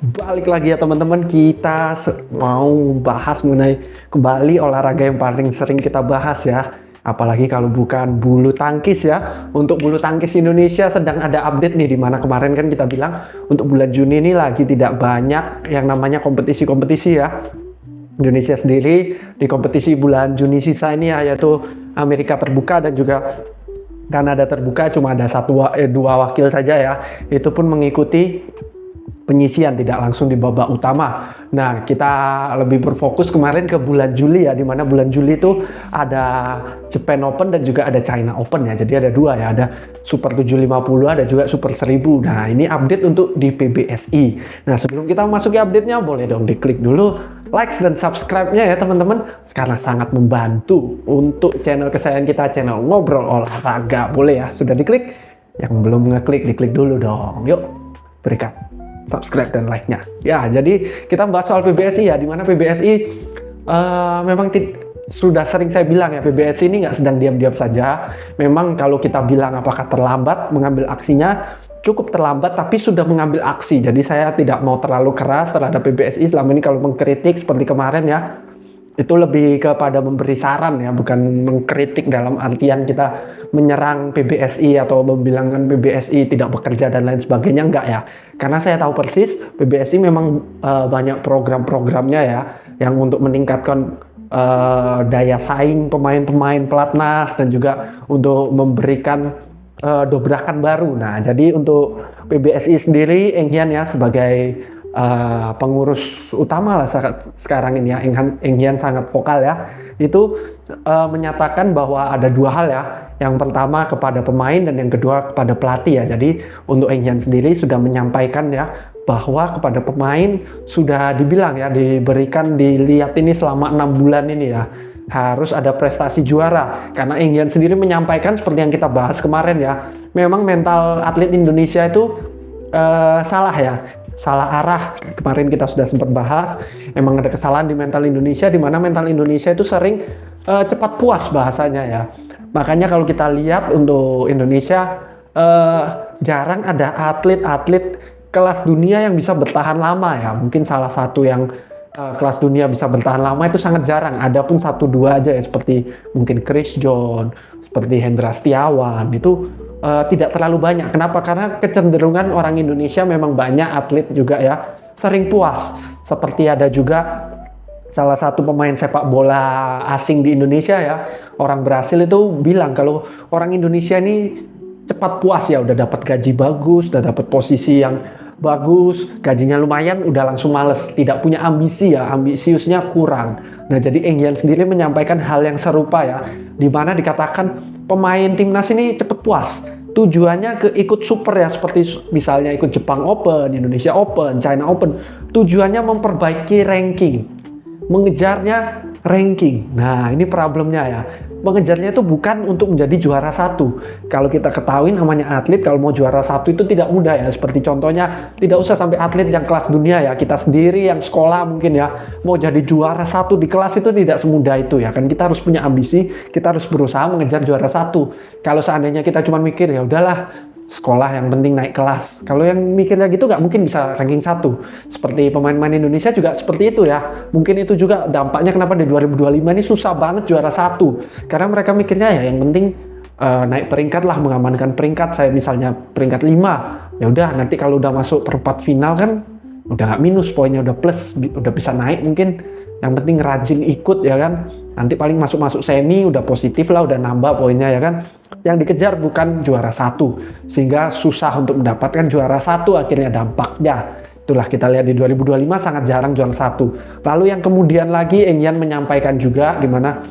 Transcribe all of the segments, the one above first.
Balik lagi ya teman-teman, kita mau bahas mengenai kembali olahraga yang paling sering kita bahas ya. Apalagi kalau bukan bulu tangkis ya. Untuk bulu tangkis Indonesia sedang ada update nih, dimana kemarin kan kita bilang untuk bulan Juni ini lagi tidak banyak yang namanya kompetisi-kompetisi ya. Indonesia sendiri di kompetisi bulan Juni sisa ini ya, yaitu Amerika terbuka dan juga Kanada terbuka, cuma ada dua wakil saja ya. Itu pun mengikuti penyisian, tidak langsung di babak utama. Nah, kita lebih berfokus kemarin ke bulan Juli ya, di mana bulan Juli itu ada Japan Open dan juga ada China Open ya. Jadi ada dua ya, ada Super 750, ada juga Super 1000. Nah, ini update untuk di PBSI. Nah, sebelum kita memasuki update-nya, boleh dong diklik dulu like dan subscribe-nya ya teman-teman, karena sangat membantu untuk channel kesayangan kita, channel Ngobrol Olahraga. Boleh ya, sudah diklik? Yang belum ngeklik, diklik dulu dong. Yuk, berikan subscribe dan like-nya. Ya, jadi kita bahas soal PBSI ya, dimana PBSI memang sudah sering saya bilang ya, PBSI ini nggak sedang diam-diam saja. Memang kalau kita bilang apakah terlambat mengambil aksinya, cukup terlambat tapi sudah mengambil aksi. Jadi saya tidak mau terlalu keras terhadap PBSI selama ini kalau mengkritik seperti kemarin ya. Itu lebih kepada memberi saran ya, bukan mengkritik dalam artian kita menyerang PBSI atau membilangkan PBSI tidak bekerja dan lain sebagainya, enggak ya. Karena saya tahu persis PBSI memang banyak program-programnya ya, yang untuk meningkatkan daya saing pemain-pemain pelatnas dan juga untuk memberikan dobrakan baru. Nah, jadi untuk PBSI sendiri, Eng Hian ya sebagai pengurus utama lah sekarang ini ya, Eng Hian sangat vokal ya, itu menyatakan bahwa ada dua hal ya, yang pertama kepada pemain dan yang kedua kepada pelatih ya. Jadi untuk Eng Hian sendiri sudah menyampaikan ya, bahwa kepada pemain sudah dibilang ya, dilihat ini selama 6 bulan ini ya, harus ada prestasi juara. Karena Eng Hian sendiri menyampaikan seperti yang kita bahas kemarin ya, memang mental atlet Indonesia itu salah ya, salah arah. Kemarin kita sudah sempat bahas, emang ada kesalahan di mental Indonesia, di mana mental Indonesia itu sering cepat puas bahasanya ya. Makanya kalau kita lihat untuk Indonesia jarang ada atlet-atlet kelas dunia yang bisa bertahan lama ya. Mungkin salah satu yang kelas dunia bisa bertahan lama itu sangat jarang. Ada pun 1-2 aja ya, seperti mungkin Chris John, seperti Hendra Setiawan, itu tidak terlalu banyak. Kenapa? Karena kecenderungan orang Indonesia memang banyak atlet juga ya sering puas. Seperti ada juga salah satu pemain sepak bola asing di Indonesia ya, orang Brasil itu bilang kalau orang Indonesia ini cepat puas ya, udah dapat gaji bagus, udah dapat posisi yang bagus, gajinya lumayan, udah langsung males, tidak punya ambisi ya, ambisiusnya kurang. Nah, jadi Eng Hian sendiri menyampaikan hal yang serupa ya, di mana dikatakan pemain timnas ini cepat puas. Tujuannya ke ikut super ya, seperti misalnya ikut Jepang Open, Indonesia Open, China Open. Tujuannya memperbaiki ranking, mengejarnya ranking. Nah, ini problemnya ya. Mengejarnya itu bukan untuk menjadi juara satu. Kalau kita ketahui namanya atlet, kalau mau juara satu itu tidak mudah ya. Seperti contohnya, tidak usah sampai atlet yang kelas dunia ya. Kita sendiri yang sekolah mungkin ya, mau jadi juara satu di kelas itu tidak semudah itu ya. Kan kita harus punya ambisi, kita harus berusaha mengejar juara satu. Kalau seandainya kita cuma mikir ya udahlah, sekolah yang penting naik kelas. Kalau yang mikirnya gitu nggak mungkin bisa ranking 1. Seperti pemain-pemain Indonesia juga seperti itu ya. Mungkin itu juga dampaknya kenapa di 2025 ini susah banget juara 1. Karena mereka mikirnya ya yang penting naik peringkat lah, mengamankan peringkat. Saya misalnya peringkat 5. Ya udah, nanti kalau udah masuk perempat final kan udah nggak minus, poinnya udah plus, udah bisa naik mungkin. Yang penting rajin ikut ya kan. Nanti paling masuk semi udah positif lah, udah nambah poinnya ya kan. Yang dikejar bukan juara 1, sehingga susah untuk mendapatkan juara 1 akhirnya dampaknya. Itulah kita lihat di 2025 sangat jarang juara 1. Lalu yang kemudian lagi Eng Hian menyampaikan juga gimana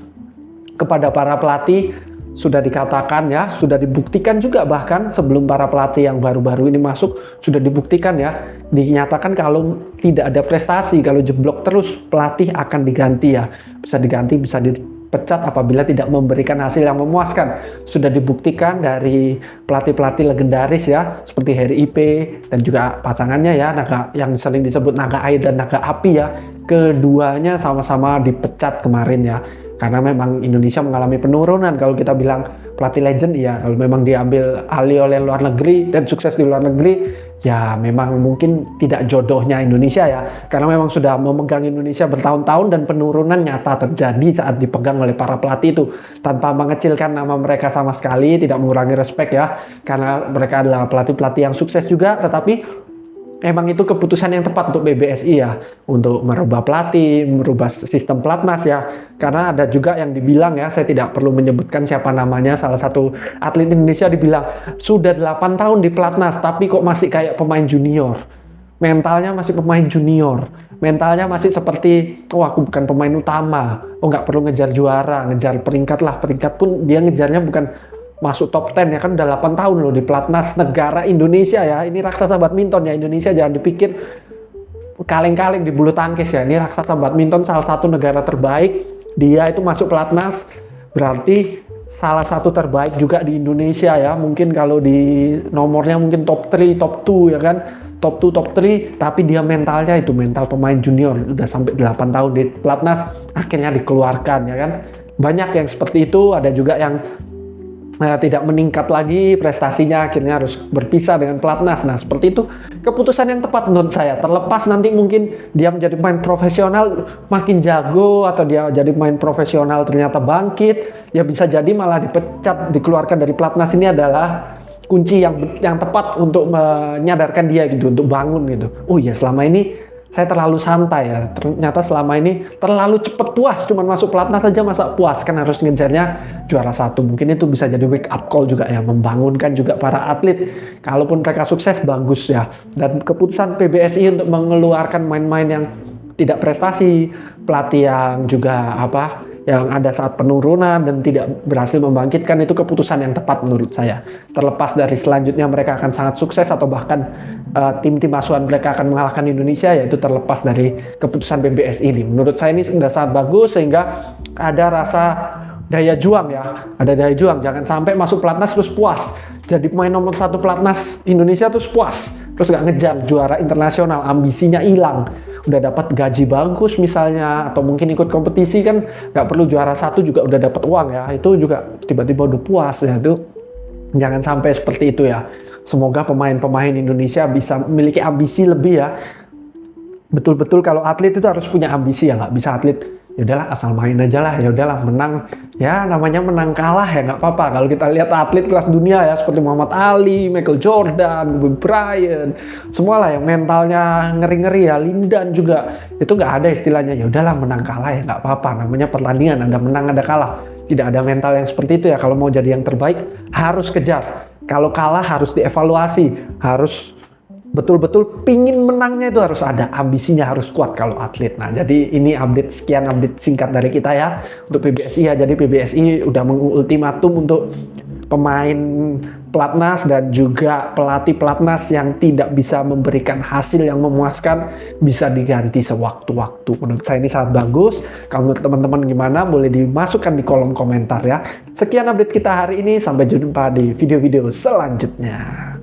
kepada para pelatih sudah dikatakan ya, sudah dibuktikan juga, bahkan sebelum para pelatih yang baru-baru ini masuk sudah dibuktikan ya, dinyatakan kalau tidak ada prestasi, kalau jeblok terus, pelatih akan diganti ya, bisa diganti, bisa dipecat apabila tidak memberikan hasil yang memuaskan. Sudah dibuktikan dari pelatih-pelatih legendaris ya, seperti Harry Ipe dan juga pasangannya ya, naga yang sering disebut naga air dan naga api ya, keduanya sama-sama dipecat kemarin ya. Karena memang Indonesia mengalami penurunan. Kalau kita bilang pelatih legend ya, kalau memang diambil alih oleh luar negeri dan sukses di luar negeri, ya memang mungkin tidak jodohnya Indonesia ya, karena memang sudah memegang Indonesia bertahun-tahun dan penurunan nyata terjadi saat dipegang oleh para pelatih itu, tanpa mengecilkan nama mereka sama sekali, tidak mengurangi respek ya, karena mereka adalah pelatih-pelatih yang sukses juga, tetapi emang itu keputusan yang tepat untuk PBSI ya, untuk merubah pelatih, merubah sistem pelatnas ya. Karena ada juga yang dibilang ya, saya tidak perlu menyebutkan siapa namanya, salah satu atlet Indonesia dibilang sudah 8 tahun di pelatnas tapi kok masih kayak pemain junior. Mentalnya masih pemain junior. Mentalnya masih seperti, oh aku bukan pemain utama, oh nggak perlu ngejar juara, ngejar peringkat lah. Peringkat pun dia ngejarnya bukan masuk top 10 ya, kan udah 8 tahun loh di pelatnas negara Indonesia ya. Ini raksasa badminton ya, Indonesia jangan dipikir kaleng-kaleng di bulu tangkis ya. Ini raksasa badminton, salah satu negara terbaik. Dia itu masuk pelatnas berarti salah satu terbaik juga di Indonesia ya. Mungkin kalau di nomornya mungkin top 3, top 2 ya kan. Top 2, top 3, tapi dia mentalnya itu mental pemain junior, udah sampai 8 tahun di pelatnas akhirnya dikeluarkan ya kan. Banyak yang seperti itu, ada juga yang tidak meningkat lagi prestasinya, akhirnya harus berpisah dengan pelatnas. Nah seperti itu keputusan yang tepat menurut saya. Terlepas nanti mungkin dia menjadi pemain profesional makin jago, atau dia jadi pemain profesional ternyata bangkit, ya bisa jadi malah dipecat, dikeluarkan dari pelatnas. Ini adalah kunci yang tepat untuk menyadarkan dia gitu, untuk bangun gitu. Oh iya, selama ini saya terlalu santai ya, ternyata selama ini terlalu cepat puas, cuma masuk pelatnas saja masa puas, kan harus ngejarnya juara 1. Mungkin itu bisa jadi wake up call juga ya, membangunkan juga para atlet. Kalaupun mereka sukses bagus ya. Dan keputusan PBSI untuk mengeluarkan main-main yang tidak prestasi, pelatih yang juga yang ada saat penurunan dan tidak berhasil membangkitkan, itu keputusan yang tepat menurut saya. Terlepas dari selanjutnya mereka akan sangat sukses atau bahkan tim-tim asuhan mereka akan mengalahkan Indonesia, yaitu terlepas dari keputusan PBSI ini. Menurut saya ini sudah sangat bagus, sehingga ada rasa daya juang ya, ada daya juang. Jangan sampai masuk pelatnas terus puas, jadi pemain nomor 1 pelatnas Indonesia terus puas, terus nggak ngejar juara internasional, ambisinya hilang. Udah dapat gaji bagus misalnya, atau mungkin ikut kompetisi kan nggak perlu juara 1 juga udah dapat uang ya, itu juga tiba-tiba udah puas ya. Itu jangan sampai seperti itu ya. Semoga pemain-pemain Indonesia bisa memiliki ambisi lebih ya. Betul-betul kalau atlet itu harus punya ambisi ya, nggak bisa atlet ya udahlah asal main aja lah, ya udahlah menang ya, namanya menang kalah ya nggak apa-apa. Kalau kita lihat atlet kelas dunia ya, seperti Muhammad Ali, Michael Jordan, Kobe Bryant, semua lah yang mentalnya ngeri-ngeri ya, Lindan juga, itu nggak ada istilahnya ya udahlah menang kalah ya nggak apa-apa, namanya pertandingan, ada menang ada kalah. Tidak ada mental yang seperti itu ya. Kalau mau jadi yang terbaik harus kejar, kalau kalah harus dievaluasi, harus betul-betul pingin menangnya, itu harus ada ambisinya, harus kuat kalau atlet. Nah jadi ini sekian update singkat dari kita ya untuk PBSI ya. Jadi PBSI udah mengultimatum untuk pemain pelatnas dan juga pelatih pelatnas yang tidak bisa memberikan hasil yang memuaskan bisa diganti sewaktu-waktu. Menurut saya ini sangat bagus. Kalau menurut teman-teman gimana, boleh dimasukkan di kolom komentar ya. Sekian update kita hari ini, sampai jumpa di video-video selanjutnya.